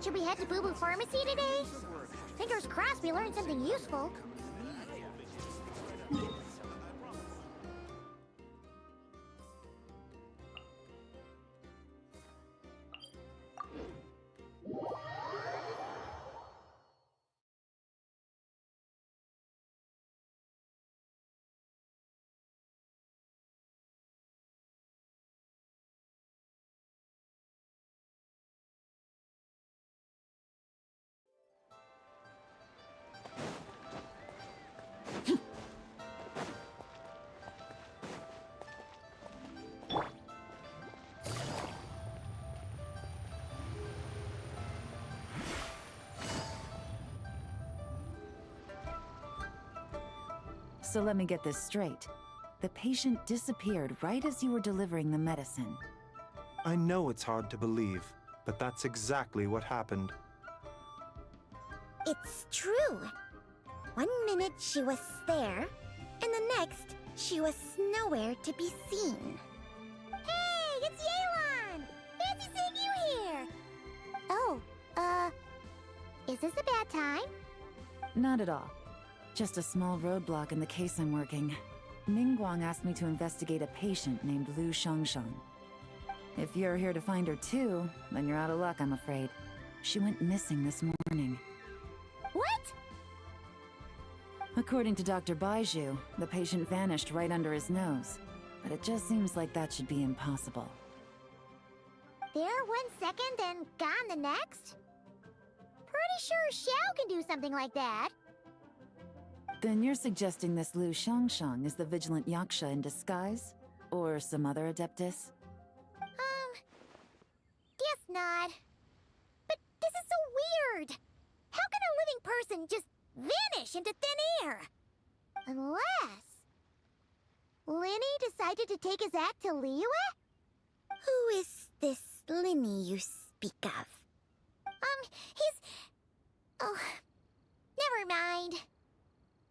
Should we head to Boo Boo Pharmacy today? Fingers crossed we learn something useful. So let me get this straight. The patient disappeared right as you were delivering the medicine. I know it's hard to believe, but that's exactly what happened. It's true. 1 minute she was there, and the next she was nowhere to be seen. Hey, it's Yelan! Fancy seeing you here! Oh, is this a bad time? Not at all. Just a small roadblock in the case I'm working. Ningguang asked me to investigate a patient named Lu Shangshang. If you're here to find her too, then you're out of luck, I'm afraid. She went missing this morning. What? According to Dr. Baizhu, the patient vanished right under his nose. But it just seems like that should be impossible. There 1 second and gone the next? Pretty sure Xiao can do something like that. Then you're suggesting this Lu Shangshang is the vigilant Yaksha in disguise? Or some other adeptus? Guess not. But this is so weird. How can a living person just vanish into thin air? Unless... Linny decided to take his act to Liyue? Who is this Linny you speak of? He's... Oh, never mind.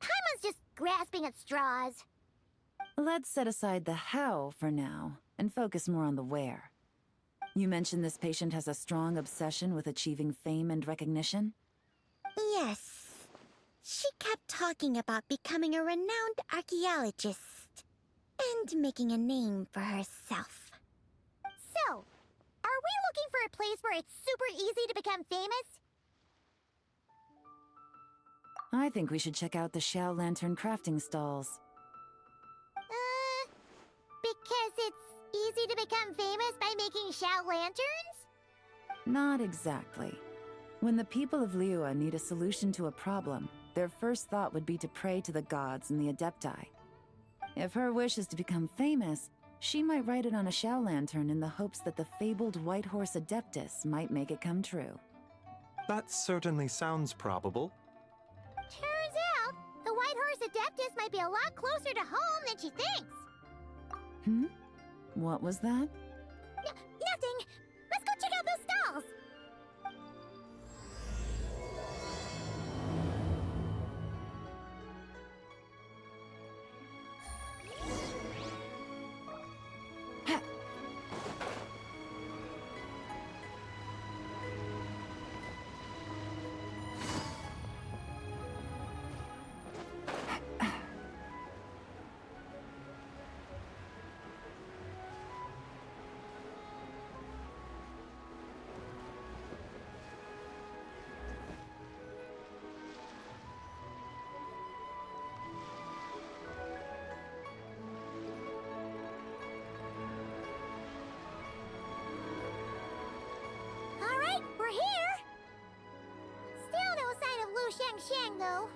Paimon's just grasping at straws. Let's set aside the how for now, and focus more on the where. You mentioned this patient has a strong obsession with achieving fame and recognition? Yes. She kept talking about becoming a renowned archaeologist and making a name for herself. So, are we looking for a place where it's super easy to become famous? I think we should check out the Xiao Lantern crafting stalls. Because it's easy to become famous by making Xiao lanterns? Not exactly. When the people of Liyue need a solution to a problem, their first thought would be to pray to the gods and the Adepti. If her wish is to become famous, she might write it on a Xiao lantern in the hopes that the fabled White Horse Adeptus might make it come true. That certainly sounds probable. Turns out, the White Horse Adeptus might be a lot closer to home than she thinks. What was that? Nothing. Let's go check out those stalls. We're here! Still no sign of Lu Shangshang, though.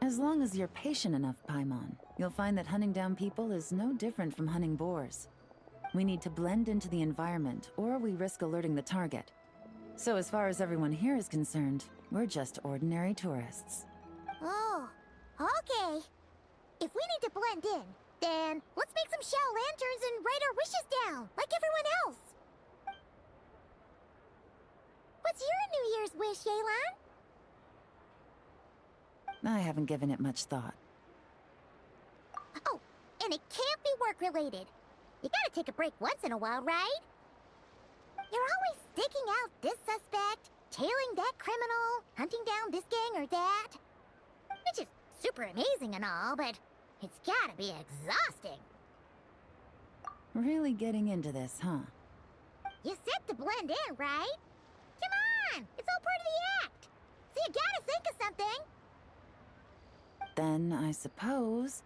As long as you're patient enough, Paimon, you'll find that hunting down people is no different from hunting boars. We need to blend into the environment, or we risk alerting the target. So as far as everyone here is concerned, we're just ordinary tourists. Oh, okay. If we need to blend in, then let's make some Xiao lanterns and write our wishes down, like everyone else. What's your New Year's wish, Yelan? I haven't given it much thought. Oh, and it can't be work-related. You gotta take a break once in a while, right? You're always staking out this suspect, tailing that criminal, hunting down this gang or that. Which is super amazing and all, but it's gotta be exhausting. Really getting into this, huh? You set to blend in, right? Come on! It's all part of the act! So you gotta think of something! Then I suppose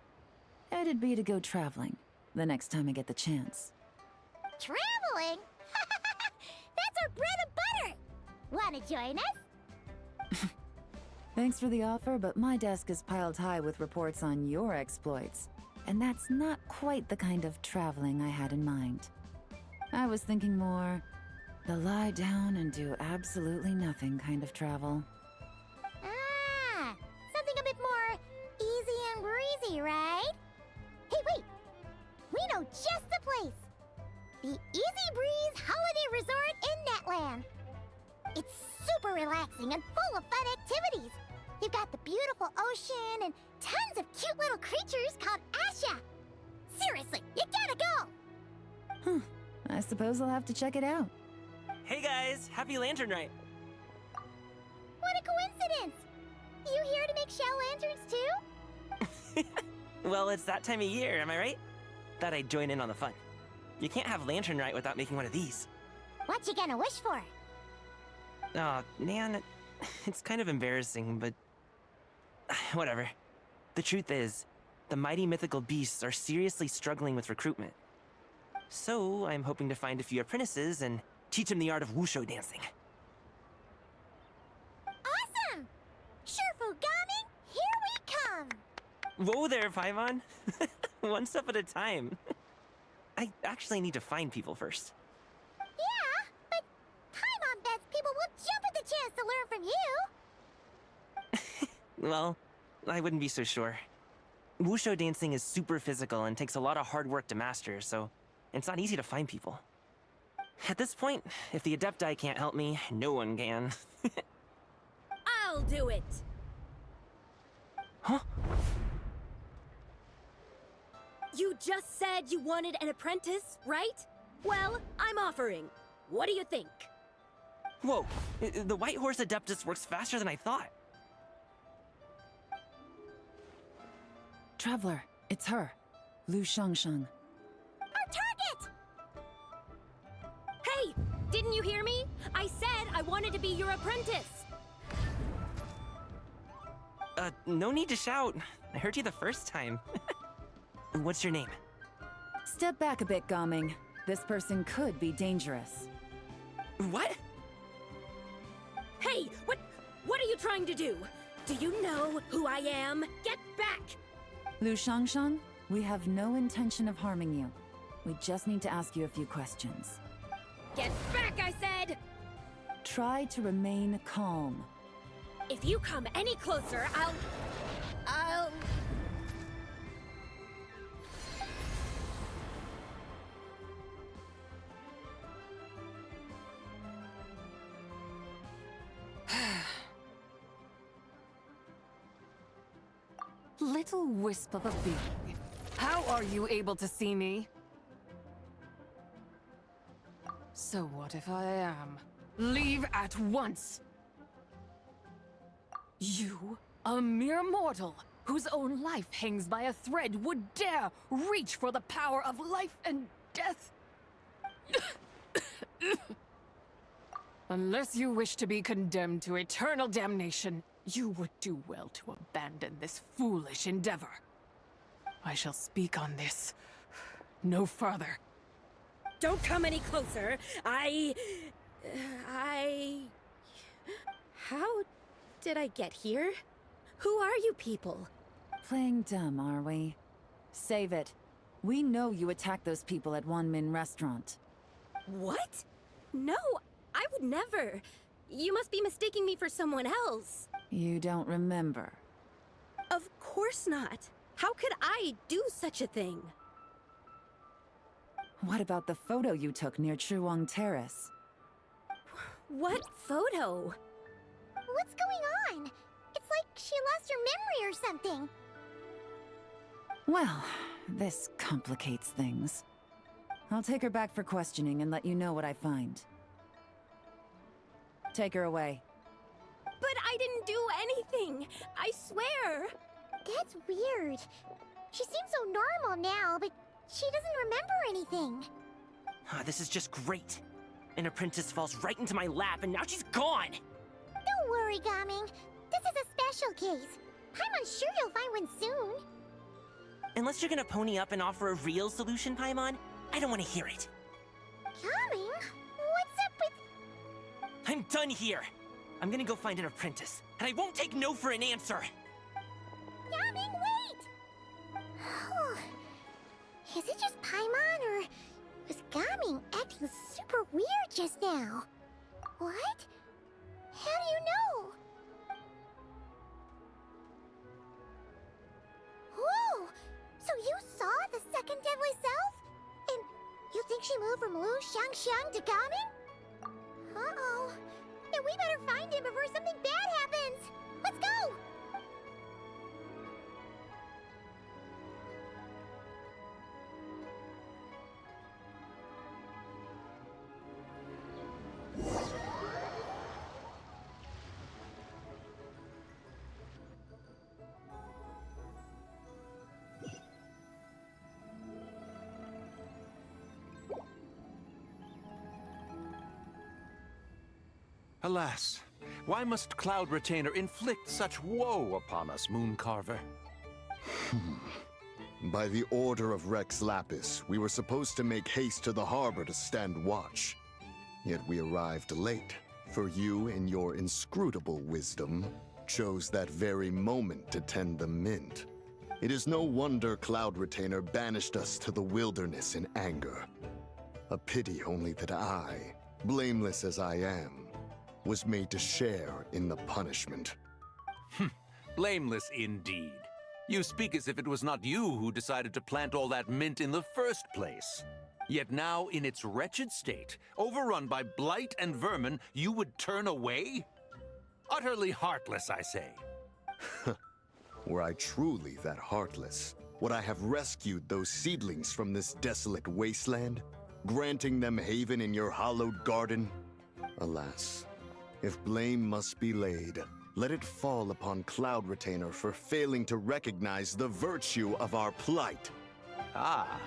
it'd be to go traveling the next time I get the chance. Traveling? That's our bread and butter! Wanna join us? Thanks for the offer, but my desk is piled high with reports on your exploits. And that's not quite the kind of traveling I had in mind. I was thinking more the lie down and do absolutely nothing kind of travel. Ah, something a bit more easy and breezy, right? Hey, wait! We know just the place! The Easy Breeze Holiday Resort in Netland. It's super relaxing and full of fun activities. You've got the beautiful ocean and tons of cute little creatures called Asha. Seriously, you gotta go! I suppose I'll have to check it out. Hey guys, happy Lantern Rite! What a coincidence! You here to make shell lanterns too? Well, it's that time of year, am I right? Thought I'd join in on the fun. You can't have Lantern Rite without making one of these. What you gonna wish for? Aw, man, it's kind of embarrassing, but... whatever. The truth is, the mighty mythical beasts are seriously struggling with recruitment. So, I'm hoping to find a few apprentices and teach them the art of wushu dancing. Awesome! Shurfugami, here we come! Whoa there, Paimon! One step at a time. I actually need to find people first. Yeah, but Paimon bets people will jump at the chance to learn from you! Well, I wouldn't be so sure. Wushu dancing is super physical and takes a lot of hard work to master, so it's not easy to find people. At this point, if the Adepti can't help me, no one can. I'll do it! Huh? You just said you wanted an apprentice, right? Well, I'm offering. What do you think? Whoa, the White Horse Adeptus works faster than I thought. Traveler, it's her. Lu Shangshang. Our target! Hey! Didn't you hear me? I said I wanted to be your apprentice! No need to shout. I heard you the first time. What's your name? Step back a bit, Gaming. This person could be dangerous. What? Hey! What are you trying to do? Do you know who I am? Get back! Lu Shangshang, we have no intention of harming you. We just need to ask you a few questions. Get back, I said! Try to remain calm. If you come any closer, I'll... Little wisp of a being. How are you able to see me? So what if I am? Leave at once! You, a mere mortal, whose own life hangs by a thread, would dare reach for the power of life and death? Unless you wish to be condemned to eternal damnation, you would do well to abandon this foolish endeavor. I shall speak on this no further. Don't come any closer. How did I get here? Who are you people? Playing dumb, are we? Save it. We know you attacked those people at Wan Min restaurant. What? No, I would never. You must be mistaking me for someone else. You don't remember. Of course not. How could I do such a thing? What about the photo you took near Chuang Terrace? What photo? What's going on? It's like she lost her memory or something. Well, this complicates things. I'll take her back for questioning and let you know what I find. Take her away. But I didn't do anything. I swear. That's weird. She seems so normal now, but she doesn't remember anything. This is just great. An apprentice falls right into my lap, and now she's gone! Don't worry, Gaming. This is a special case. I'm sure you'll find one soon. Unless you're gonna pony up and offer a real solution, Paimon, I don't want to hear it. Gaming? What's up with... I'm done here! I'm gonna go find an apprentice, and I won't take no for an answer! Gaming, wait! Is it just Paimon, or was Gaming acting super weird just now? What? How do you know? Whoa! So you saw the second deadly self? And you think she moved from Lu Xiangxiang to Gaming? Uh-oh. Then we better find him before something bad happens! Let's go! Alas, why must Cloud Retainer inflict such woe upon us, Mooncarver? By the order of Rex Lapis, we were supposed to make haste to the harbor to stand watch. Yet we arrived late, for you, in your inscrutable wisdom, chose that very moment to tend the mint. It is no wonder Cloud Retainer banished us to the wilderness in anger. A pity only that I, blameless as I am, was made to share in the punishment. Blameless indeed. You speak as if it was not you who decided to plant all that mint in the first place. Yet now, in its wretched state, overrun by blight and vermin, you would turn away? Utterly heartless, I say. Were I truly that heartless, would I have rescued those seedlings from this desolate wasteland, granting them haven in your hallowed garden? Alas, if blame must be laid, let it fall upon Cloud Retainer for failing to recognize the virtue of our plight. Ah,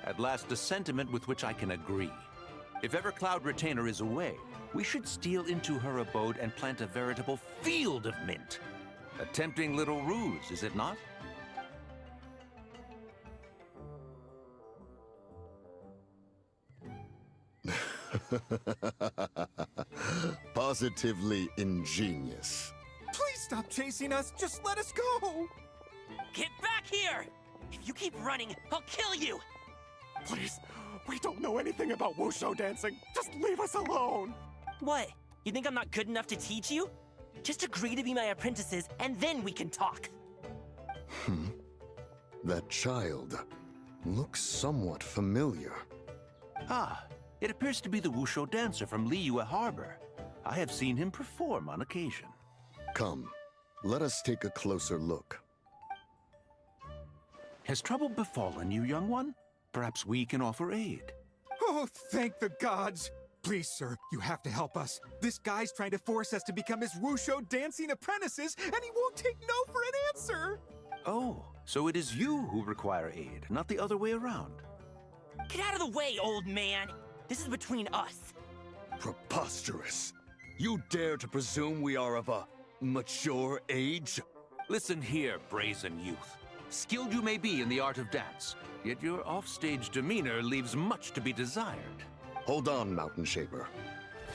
at last a sentiment with which I can agree. If ever Cloud Retainer is away, we should steal into her abode and plant a veritable field of mint. A tempting little ruse, is it not? Positively ingenious. Please stop chasing us. Just let us go. Get back here! If you keep running, I'll kill you! Please. We don't know anything about wushu dancing. Just leave us alone. What? You think I'm not good enough to teach you? Just agree to be my apprentices, and then we can talk. That child looks somewhat familiar. Ah, it appears to be the wushu dancer from Liyue Harbor. I have seen him perform on occasion. Come, let us take a closer look. Has trouble befallen you, young one? Perhaps we can offer aid. Oh, thank the gods. Please, sir, you have to help us. This guy's trying to force us to become his wushu dancing apprentices, and he won't take no for an answer. Oh, so it is you who require aid, not the other way around. Get out of the way, old man! This is between us. Preposterous. You dare to presume we are of a mature age? Listen here, brazen youth. Skilled you may be in the art of dance, yet your offstage demeanor leaves much to be desired. Hold on, Mountain Shaper.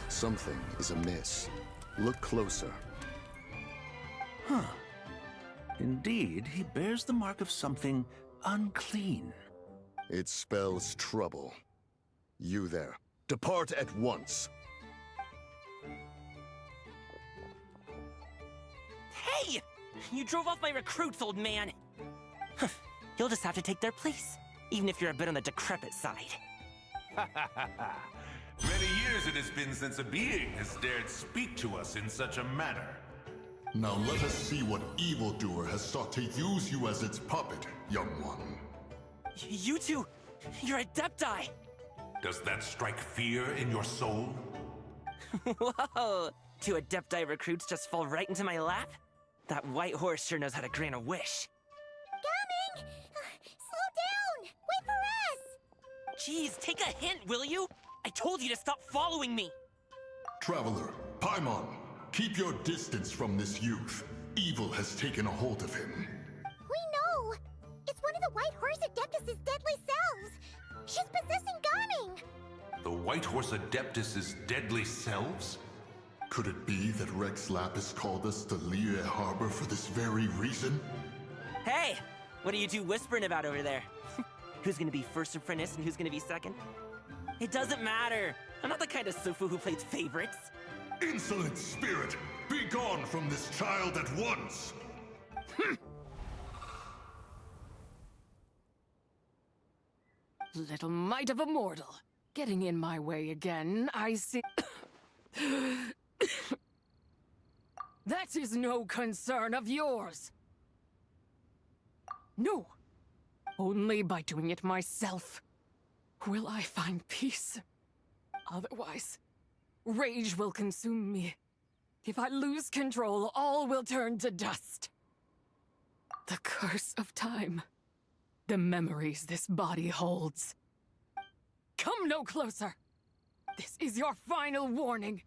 Something is amiss. Look closer. Huh. Indeed, he bears the mark of something unclean. It spells trouble. You there, depart at once. Hey! You drove off my recruits, old man! You'll just have to take their place, even if you're a bit on the decrepit side. Many years it has been since a being has dared speak to us in such a manner. Now let us see what evildoer has sought to use you as its puppet, young one. You two, you're Adepti! Does that strike fear in your soul? Whoa! 2 Adepti recruits just fall right into my lap? That white horse sure knows how to grant a wish. Coming! Slow down! Wait for us! Jeez, take a hint, will you? I told you to stop following me! Traveler, Paimon, keep your distance from this youth. Evil has taken a hold of him. We know! It's one of the White Horse Adeptus' deadly selves! She's possessing Gaming! The White Horse Adeptus' deadly selves? Could it be that Rex Lapis called us to Liyue Harbor for this very reason? Hey! What are you two whispering about over there? Who's gonna be first apprentice and who's gonna be second? It doesn't matter! I'm not the kind of Sufu who plays favorites! Insolent spirit! Be gone from this child at once! Little mite of a mortal. Getting in my way again, I see. That is no concern of yours. No. Only by doing it myself will I find peace. Otherwise, rage will consume me. If I lose control, all will turn to dust. The curse of time. The memories this body holds. Come no closer! This is your final warning.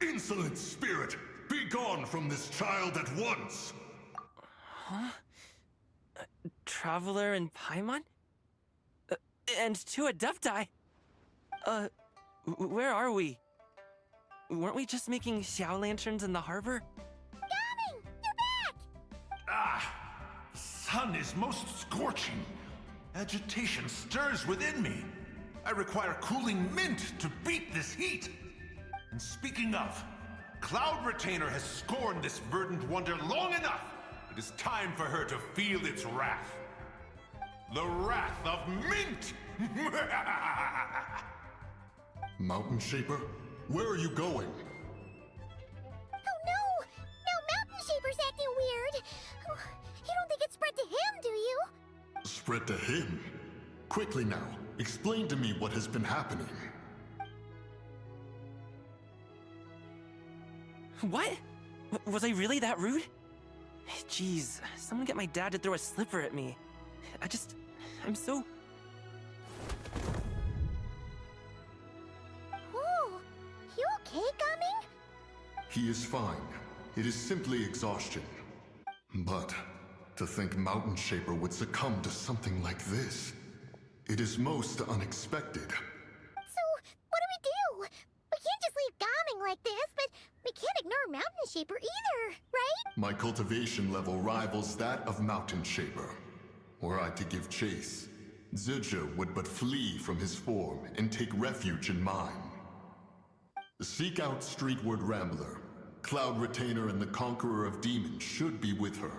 Insolent spirit! Be gone from this child at once! Huh? Traveler and Paimon? And 2 Adepti? Where are we? Weren't we just making Xiao lanterns in the harbor? Gaming! You're back! Ah! The sun is most scorching. Agitation stirs within me. I require cooling mint to beat this heat. And speaking of, Cloud Retainer has scorned this verdant wonder long enough. It is time for her to feel its wrath. The wrath of mint! Mountain Shaper, where are you going? Oh no! Now Mountain Shaper's acting weird! Oh, you don't think it spread to him, do you? Spread to him? Quickly now, explain to me what has been happening. What? Was I really that rude? Jeez, someone get my dad to throw a slipper at me. I'm so... Oh, you okay, Gaming? He is fine. It is simply exhaustion. But to think Mountain Shaper would succumb to something like this, it is most unexpected. So, what do? We can't just leave Gaming like this, but we can't ignore Mountain Shaper either, right? My cultivation level rivals that of Mountain Shaper. Were I to give chase, Zizhi would but flee from his form and take refuge in mine. Seek out Streetward Rambler. Cloud Retainer and the Conqueror of Demons should be with her.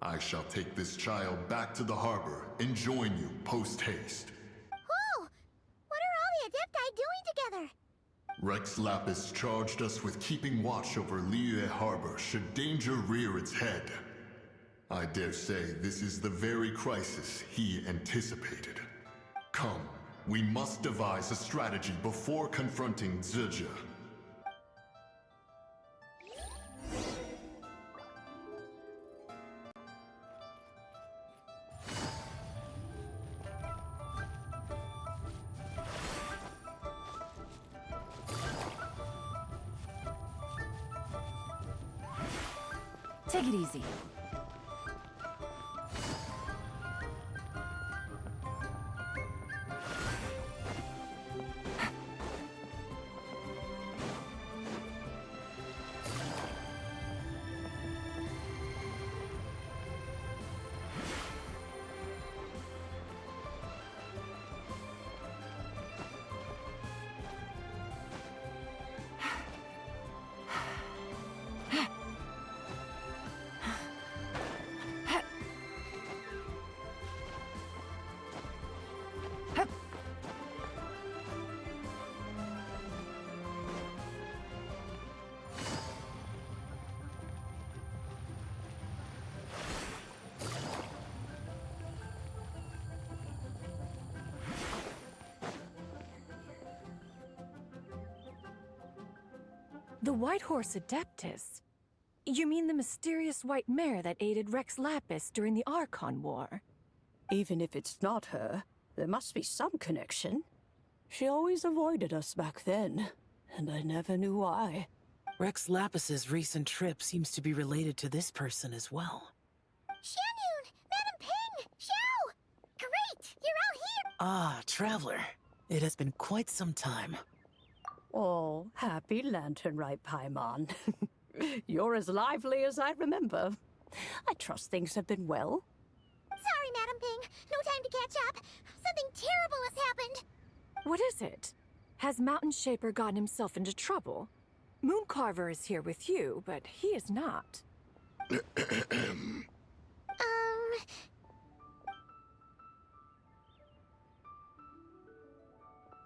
I shall take this child back to the harbor and join you post-haste. Whoa! What are all the Adepti doing together? Rex Lapis charged us with keeping watch over Liyue Harbor should danger rear its head. I dare say this is the very crisis he anticipated. Come, we must devise a strategy before confronting Zizhi. Take it easy. The White Horse Adeptus? You mean the mysterious white mare that aided Rex Lapis during the Archon War? Even if it's not her, there must be some connection. She always avoided us back then, and I never knew why. Rex Lapis's recent trip seems to be related to this person as well. Xianyun! Madam Ping! Xiao! Great! You're out here! Ah, Traveler. It has been quite some time. Oh, happy Lantern Rite, Paimon. You're as lively as I remember. I trust things have been well. Sorry, Madam Ping. No time to catch up. Something terrible has happened. What is it? Has Mountain Shaper gotten himself into trouble? Mooncarver is here with you, but he is not. The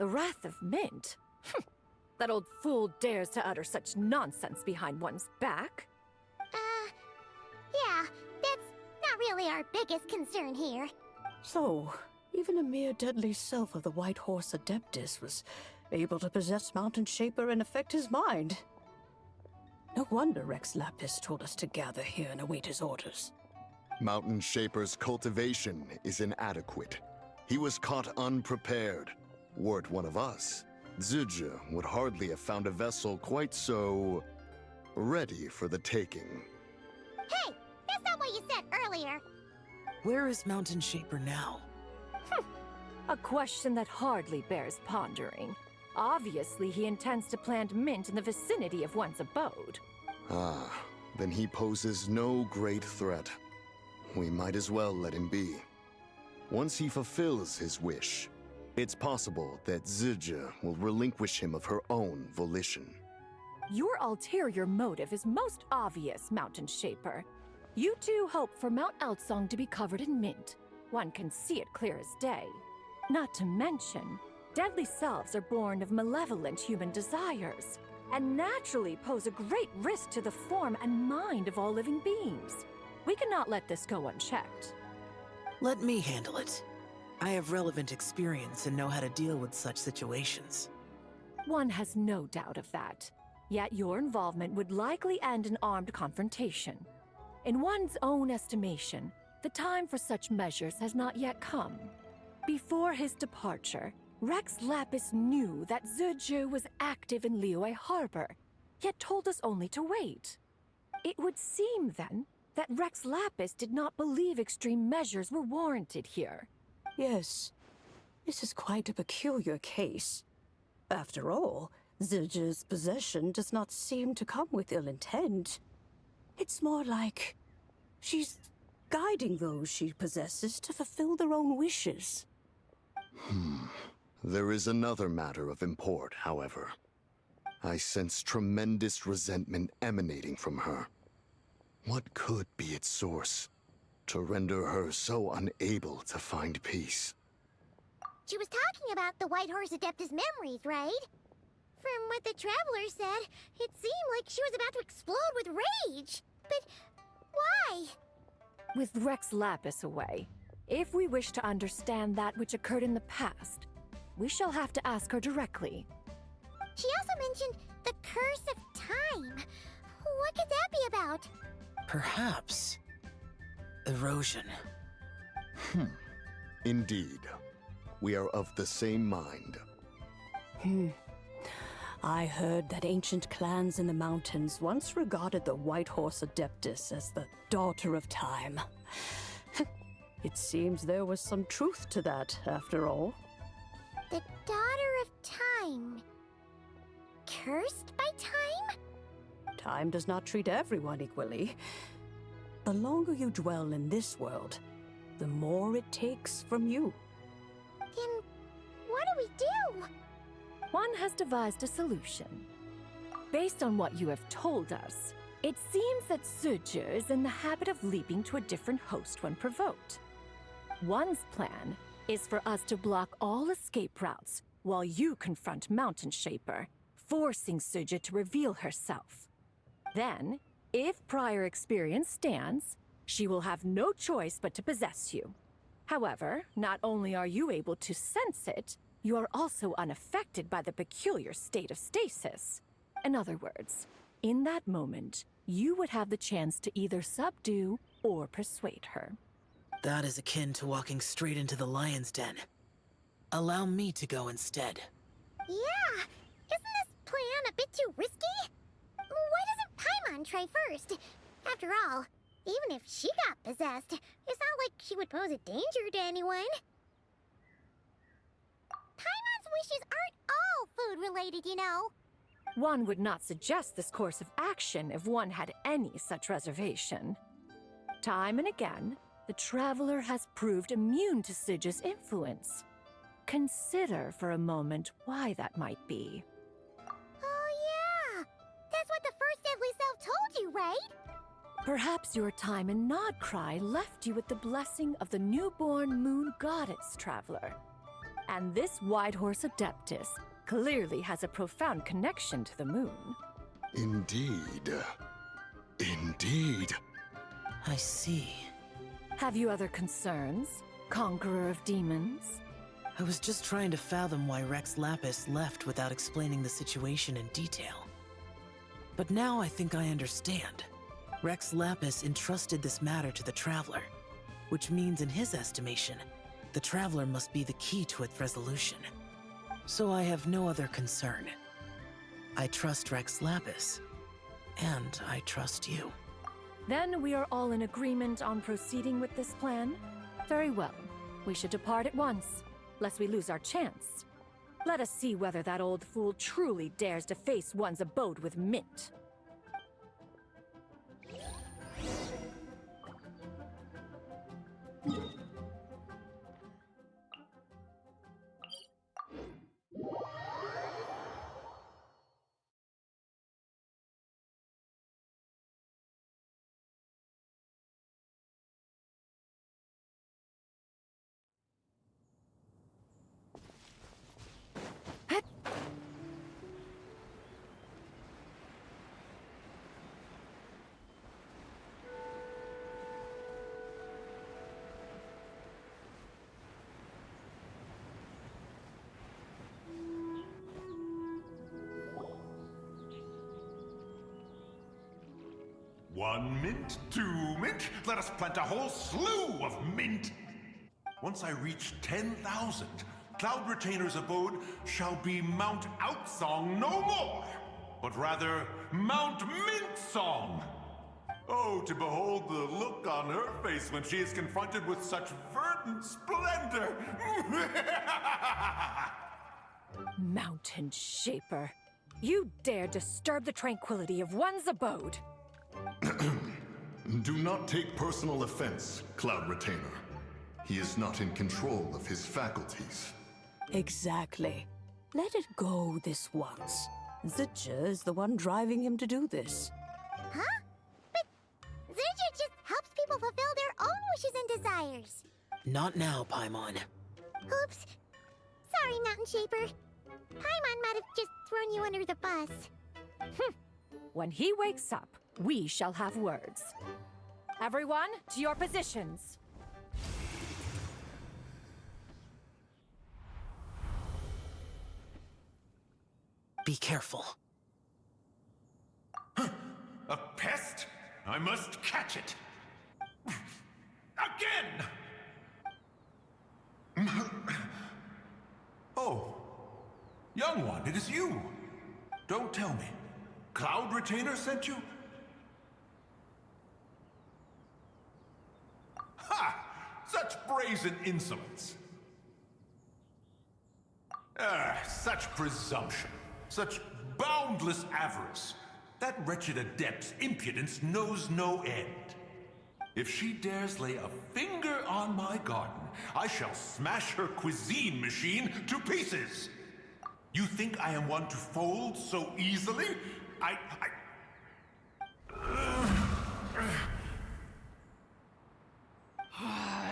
Wrath of Mint? That old fool dares to utter such nonsense behind one's back. Yeah, that's not really our biggest concern here. So, even a mere deadly self of the White Horse Adeptus was able to possess Mountain Shaper and affect his mind. No wonder Rex Lapis told us to gather here and await his orders. Mountain Shaper's cultivation is inadequate. He was caught unprepared. Were it one of us, Zizhi would hardly have found a vessel quite so ready for the taking. Hey, that's not what you said earlier. Where is Mountain Shaper now? A question that hardly bears pondering. Obviously, he intends to plant mint in the vicinity of one's abode. Ah, then he poses no great threat. We might as well let him be. Once he fulfills his wish, it's possible that Zizhi will relinquish him of her own volition. Your ulterior motive is most obvious, Mountain Shaper. You two hope for Mount Eltsong to be covered in mint. One can see it clear as day. Not to mention, deadly selves are born of malevolent human desires, and naturally pose a great risk to the form and mind of all living beings. We cannot let this go unchecked. Let me handle it. I have relevant experience and know how to deal with such situations. One has no doubt of that. Yet your involvement would likely end in armed confrontation. In one's own estimation, the time for such measures has not yet come. Before his departure, Rex Lapis knew that Zizhi was active in Liyue Harbor, yet told us only to wait. It would seem, then, that Rex Lapis did not believe extreme measures were warranted here. Yes, this is quite a peculiar case. After all, Zizhi's possession does not seem to come with ill intent. It's more like she's guiding those she possesses to fulfill their own wishes. There is another matter of import, however. I sense tremendous resentment emanating from her. What could be its source to render her so unable to find peace? She was talking about the White Horse Adeptus memories, right? From what the Traveler said, it seemed like she was about to explode with rage. But why? With Rex Lapis away, if we wish to understand that which occurred in the past, we shall have to ask her directly. She also mentioned the Curse of Time. What could that be about? Perhaps erosion. Indeed. We are of the same mind. I heard that ancient clans in the mountains once regarded the White Horse Adeptus as the daughter of time. It seems there was some truth to that, after all. The Daughter of Time. Cursed by time? Time does not treat everyone equally. The longer you dwell in this world, the more it takes from you. Then what do we do? One has devised a solution. Based on what you have told us, it seems that Zizhi is in the habit of leaping to a different host when provoked. One's plan is for us to block all escape routes while you confront Mountain Shaper, forcing Zizhi to reveal herself. Then, if prior experience stands, she will have no choice but to possess you. However, not only are you able to sense it, you are also unaffected by the peculiar state of stasis. In other words, in that moment, you would have the chance to either subdue or persuade her. That is akin to walking straight into the lion's den. Allow me to go instead. Yeah! Isn't this plan a bit too risky? Why doesn't Paimon try first? After all, even if she got possessed, it's not like she would pose a danger to anyone. Paimon's wishes aren't all food-related, you know. One would not suggest this course of action if one had any such reservation. Time and again, the Traveler has proved immune to Zizhi's influence. Consider for a moment why that might be. Oh yeah! That's what the First Deadly Self told you, right? Perhaps your time in Nodcry left you with the blessing of the newborn Moon Goddess, Traveler. And this Whitehorse Adeptus clearly has a profound connection to the moon. Indeed. Indeed. I see. Have you other concerns, Conqueror of Demons? I was just trying to fathom why Rex Lapis left without explaining the situation in detail. But now I think I understand. Rex Lapis entrusted this matter to the Traveler, which means in his estimation, the Traveler must be the key to its resolution. So I have no other concern. I trust Rex Lapis, and I trust you. Then we are all in agreement on proceeding with this plan? Very well. We should depart at once, lest we lose our chance. Let us see whether that old fool truly dares to face one's abode with Mint. One mint, 2 mint, let us plant a whole slew of mint. Once I reach 10,000, Cloud Retainer's abode shall be Mount Outsong no more, but rather Mount Mintsong. Oh, to behold the look on her face when she is confronted with such verdant splendor! Mountain Shaper, you dare disturb the tranquility of one's abode. Do not take personal offense, Cloud Retainer. He is not in control of his faculties. Exactly. Let it go this once. Zizhi is the one driving him to do this. Huh? But Zizhi just helps people fulfill their own wishes and desires. Not now, Paimon. Oops. Sorry, Mountain Shaper. Paimon might have just thrown you under the bus. When he wakes up, we shall have words. Everyone, to your positions. Be careful. A pest? I must catch it. Again! Oh, young one, it is you. Don't tell me. Cloud Retainer sent you? Ha! Such brazen insolence. Such presumption. Such boundless avarice. That wretched adept's impudence knows no end. If she dares lay a finger on my garden, I shall smash her cuisine machine to pieces. You think I am one to fold so easily?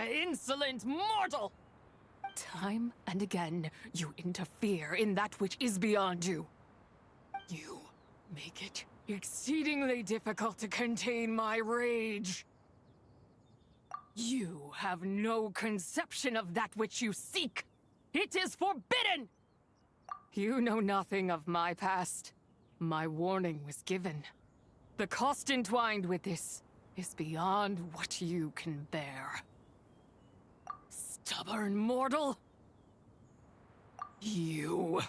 Insolent mortal! Time and again, you interfere in that which is beyond you. You make it exceedingly difficult to contain my rage. You have no conception of that which you seek. It is forbidden! You know nothing of my past. My warning was given. The cost entwined with this is beyond what you can bear. Stubborn mortal! You...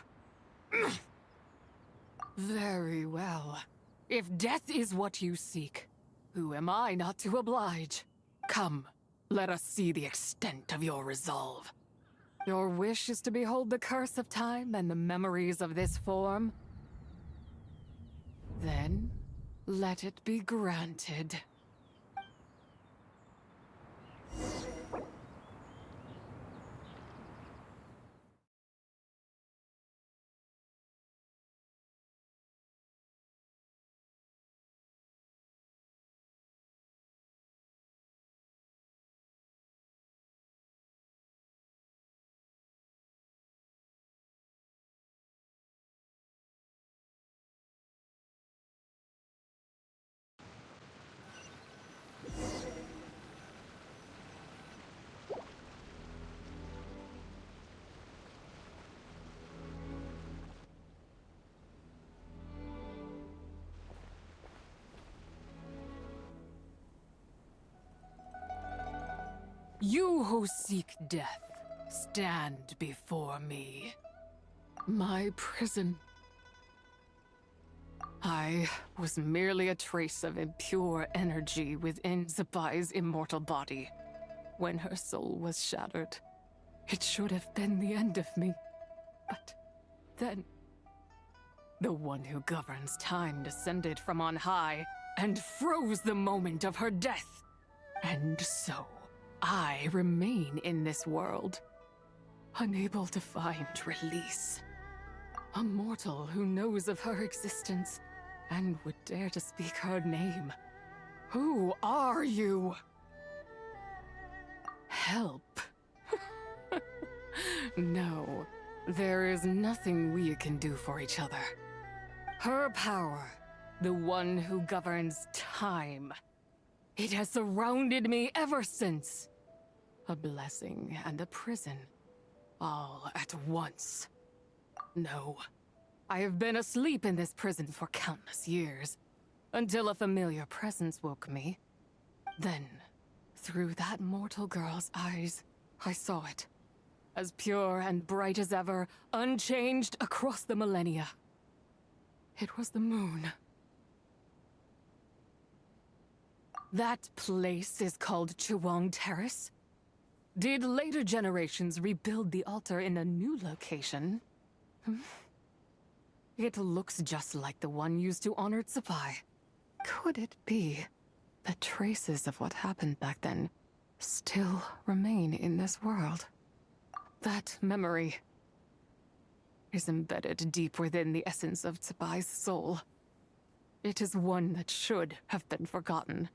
Very well. If death is what you seek, who am I not to oblige? Come, let us see the extent of your resolve. Your wish is to behold the curse of time and the memories of this form? Then, let it be granted. You who seek death, stand before me. My prison. I was merely a trace of impure energy within Zibai's immortal body. When her soul was shattered, it should have been the end of me. But then, the one who governs time descended from on high and froze the moment of her death. And so, I remain in this world, unable to find release. A mortal who knows of her existence and would dare to speak her name. Who are you? Help. No, there is nothing we can do for each other. Her power, the one who governs time, it has surrounded me ever since. A blessing and a prison, all at once. No, I have been asleep in this prison for countless years, until a familiar presence woke me. Then, through that mortal girl's eyes, I saw it. As pure and bright as ever, unchanged across the millennia. It was the moon. That place is called Chuang Terrace. Did later generations rebuild the altar in a new location? It looks just like the one used to honor Zibai. Could it be that traces of what happened back then still remain in this world? That memory is embedded deep within the essence of Zibai's soul. It is one that should have been forgotten.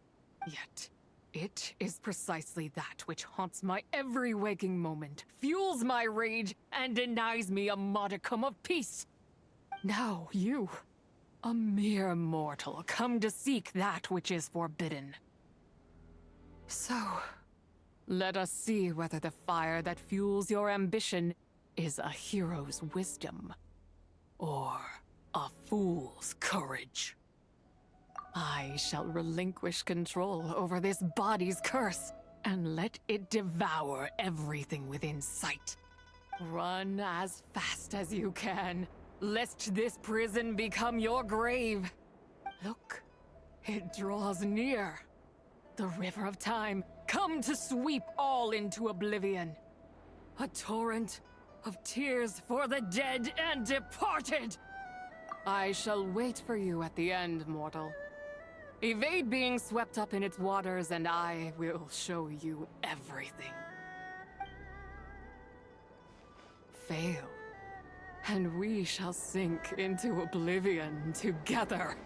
Yet, it is precisely that which haunts my every waking moment, fuels my rage, and denies me a modicum of peace. Now you, a mere mortal, come to seek that which is forbidden. So, let us see whether the fire that fuels your ambition is a hero's wisdom, or a fool's courage. I shall relinquish control over this body's curse, and let it devour everything within sight. Run as fast as you can, lest this prison become your grave. Look, it draws near. The river of time, come to sweep all into oblivion. A torrent of tears for the dead and departed. I shall wait for you at the end, mortal. Evade being swept up in its waters, and I will show you everything. Fail, and we shall sink into oblivion together.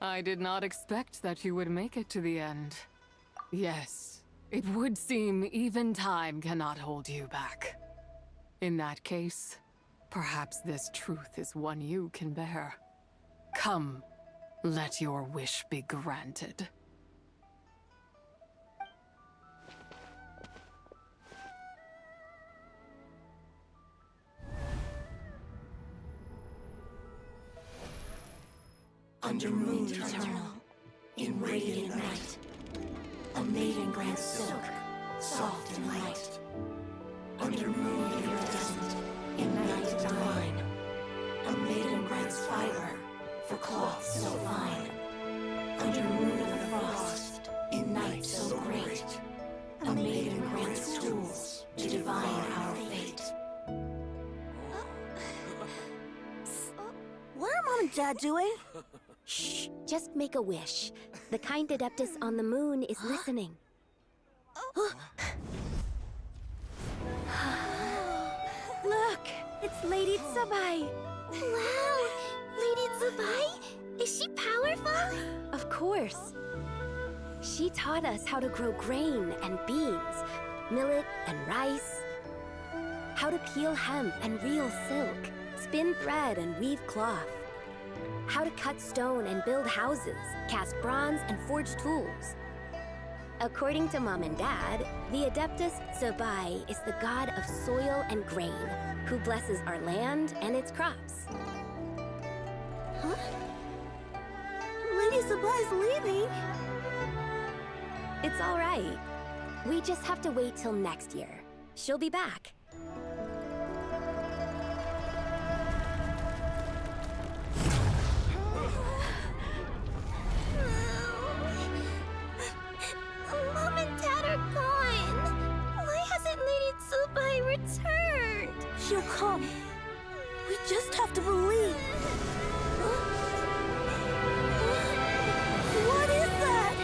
I did not expect that you would make it to the end. Yes, it would seem even time cannot hold you back. In that case, perhaps this truth is one you can bear. Come, let your wish be granted. Under moon eternal, in radiant night, a maiden grants silk, soft and light. Under moon iridescent, in night divine, a maiden grants fiber for cloth so fine. Under moon of the frost, in night so great, a maiden grants tools to divine our fate. What are Mom and Dad doing? Shh, just make a wish. The kind Adeptus on the moon is listening. Look, it's Lady Zibai. Wow, Lady Zibai? Is she powerful? Of course. She taught us how to grow grain and beans, millet and rice, how to peel hemp and reel silk, spin thread and weave cloth, how to cut stone and build houses, cast bronze and forge tools. According to Mom and Dad, the Adeptus Zibai is the god of soil and grain, who blesses our land and its crops. Huh? Lady Zibai's leaving? It's all right. We just have to wait till next year. She'll be back. Mom and Dad are gone. Why hasn't Lady Zibai returned? She'll come. We just have to believe. What is that?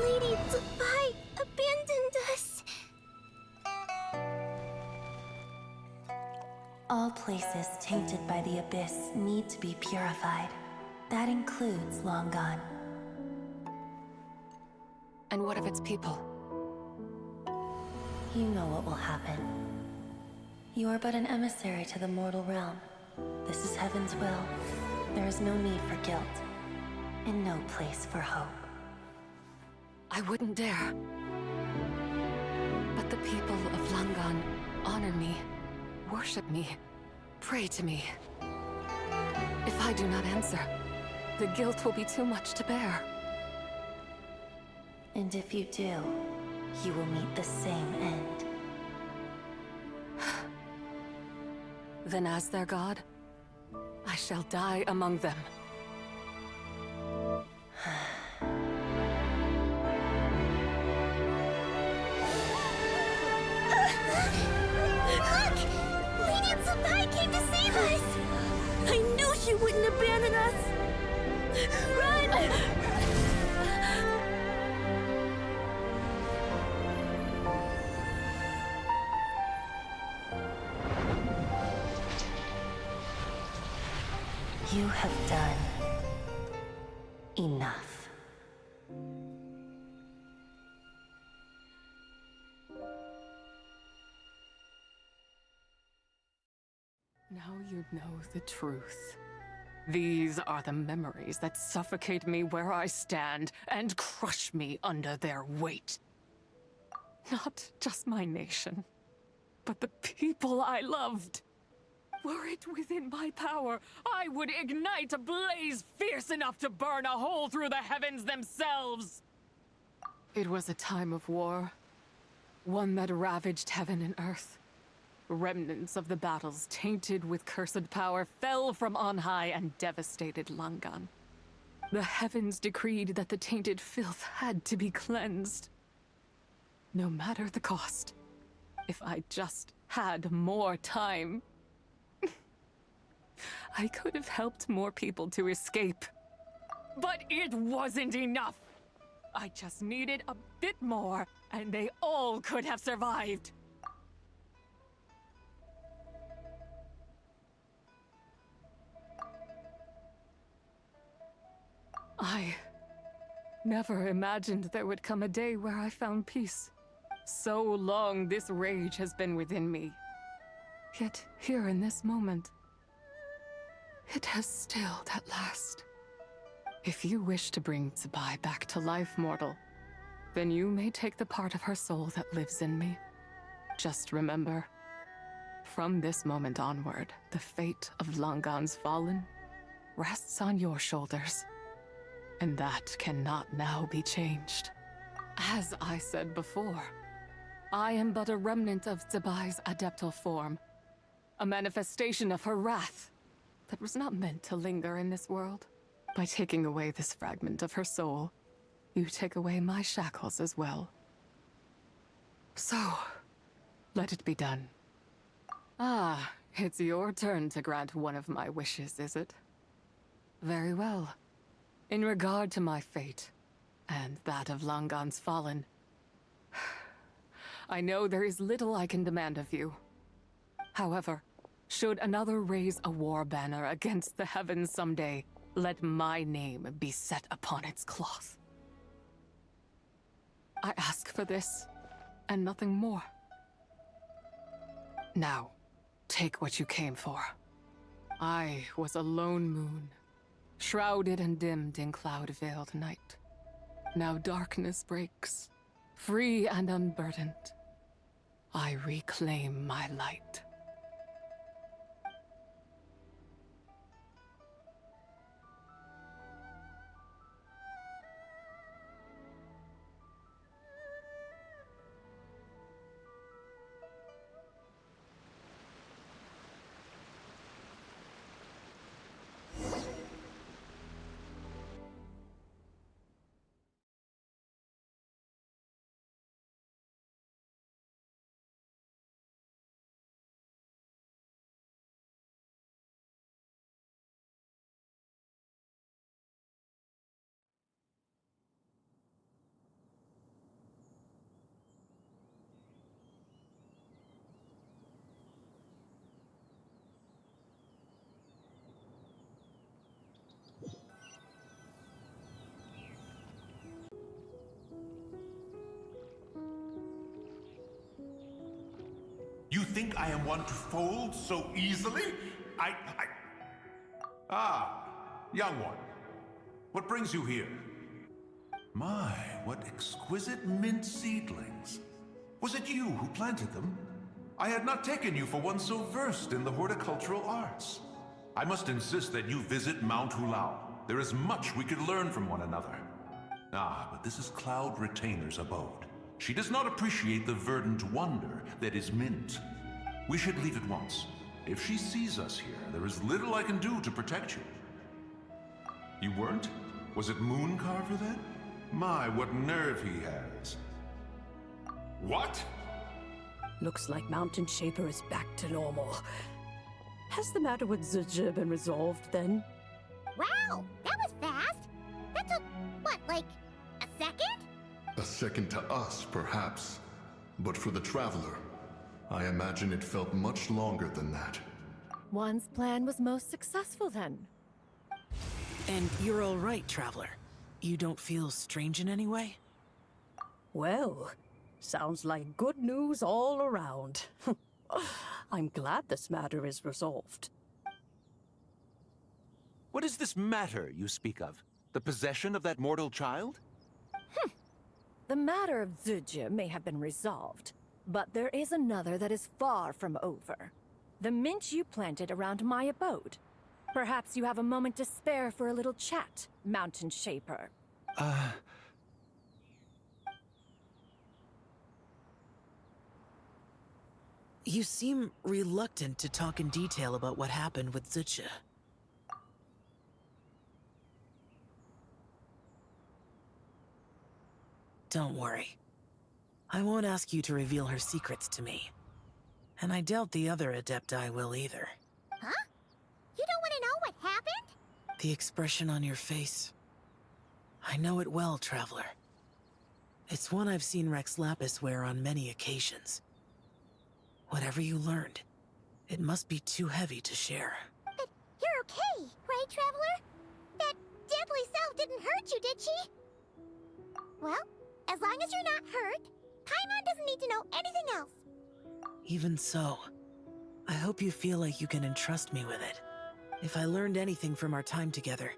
Lady Zibai abandoned us. All places tainted by the abyss need to be purified. That includes Long Gone. And what of its people? You know what will happen. You are but an emissary to the mortal realm. This is Heaven's will. There is no need for guilt, and no place for hope. I wouldn't dare. But the people of Langan honor me, worship me, pray to me. If I do not answer, the guilt will be too much to bear. And if you do, you will meet the same end. Then as their god, I shall die among them. Look! Lady Zibai came to save us! I knew she wouldn't abandon us! Run! You have done enough. Now you know the truth. These are the memories that suffocate me where I stand and crush me under their weight. Not just my nation, but the people I loved. Were it within my power, I would ignite a blaze fierce enough to burn a hole through the heavens themselves! It was a time of war, one that ravaged heaven and earth. Remnants of the battles tainted with cursed power fell from on high and devastated Langan. The heavens decreed that the tainted filth had to be cleansed. No matter the cost, if I just had more time, I could have helped more people to escape. But it wasn't enough! I just needed a bit more, and they all could have survived. I never imagined there would come a day where I found peace. So long this rage has been within me. Yet here in this moment, it has stilled at last. If you wish to bring Zibai back to life, mortal, then you may take the part of her soul that lives in me. Just remember, from this moment onward, the fate of Langan's Fallen rests on your shoulders. And that cannot now be changed. As I said before, I am but a remnant of Zibai's adeptal form, a manifestation of her wrath that was not meant to linger in this world. By taking away this fragment of her soul, you take away my shackles as well. So, let it be done. Ah, it's your turn to grant one of my wishes, is it? Very well. In regard to my fate, and that of Langan's Fallen, I know there is little I can demand of you. However, should another raise a war banner against the heavens someday, let my name be set upon its cloth. I ask for this, and nothing more. Now, take what you came for. I was a lone moon, shrouded and dimmed in cloud-veiled night. Now darkness breaks, free and unburdened. I reclaim my light. You think I am one to fold so easily? Ah, young one. What brings you here? My, what exquisite mint seedlings. Was it you who planted them? I had not taken you for one so versed in the horticultural arts. I must insist that you visit Mount Hulao. There is much we could learn from one another. Ah, but this is Cloud Retainer's abode. She does not appreciate the verdant wonder that is mint. We should leave at once. If she sees us here, there is little I can do to protect you. You weren't? Was it Mooncarver then? My, what nerve he has. What? Looks like Mountain Shaper is back to normal. Has the matter with Zizhi been resolved then? Wow, that was fast. That took, what, like, a second? A second to us, perhaps. But for the Traveler, I imagine it felt much longer than that. One's plan was most successful then. And you're all right, Traveler. You don't feel strange in any way? Well, sounds like good news all around. I'm glad this matter is resolved. What is this matter you speak of? The possession of that mortal child? The matter of Zizhi may have been resolved, but there is another that is far from over. The mint you planted around my abode. Perhaps you have a moment to spare for a little chat, Mountain Shaper. You seem reluctant to talk in detail about what happened with Zizhi. Don't worry. I won't ask you to reveal her secrets to me. And I doubt the other Adepti will either. Huh? You don't want to know what happened? The expression on your face. I know it well, Traveler. It's one I've seen Rex Lapis wear on many occasions. Whatever you learned, it must be too heavy to share. But you're okay, right, Traveler? That deadly self didn't hurt you, did she? Well, as long as you're not hurt, Paimon doesn't need to know anything else. Even so, I hope you feel like you can entrust me with it. If I learned anything from our time together,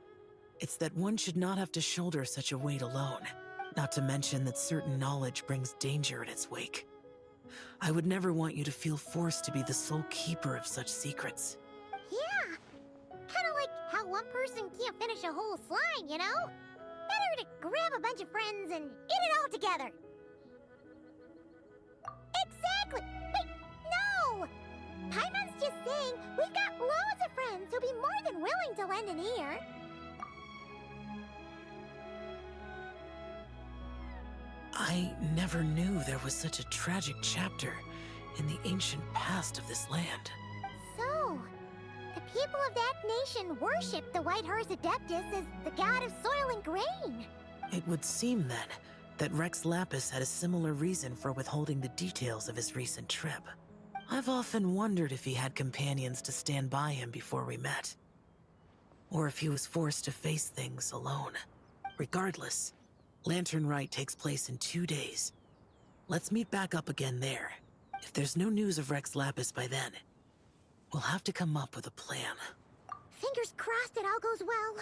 it's that one should not have to shoulder such a weight alone. Not to mention that certain knowledge brings danger in its wake. I would never want you to feel forced to be the sole keeper of such secrets. Yeah. Kinda like how one person can't finish a whole slime, you know? Better to grab a bunch of friends and eat it all together. Exactly! Wait, no! Paimon's just saying we've got loads of friends who'll be more than willing to lend an ear. I never knew there was such a tragic chapter in the ancient past of this land. So, the people of that nation worship the White Horse Adeptus as the god of soil and grain. It would seem, then, that Rex Lapis had a similar reason for withholding the details of his recent trip. I've often wondered if he had companions to stand by him before we met. Or if he was forced to face things alone. Regardless, Lantern Rite takes place in 2 days. Let's meet back up again there. If there's no news of Rex Lapis by then, we'll have to come up with a plan. Fingers crossed it all goes well.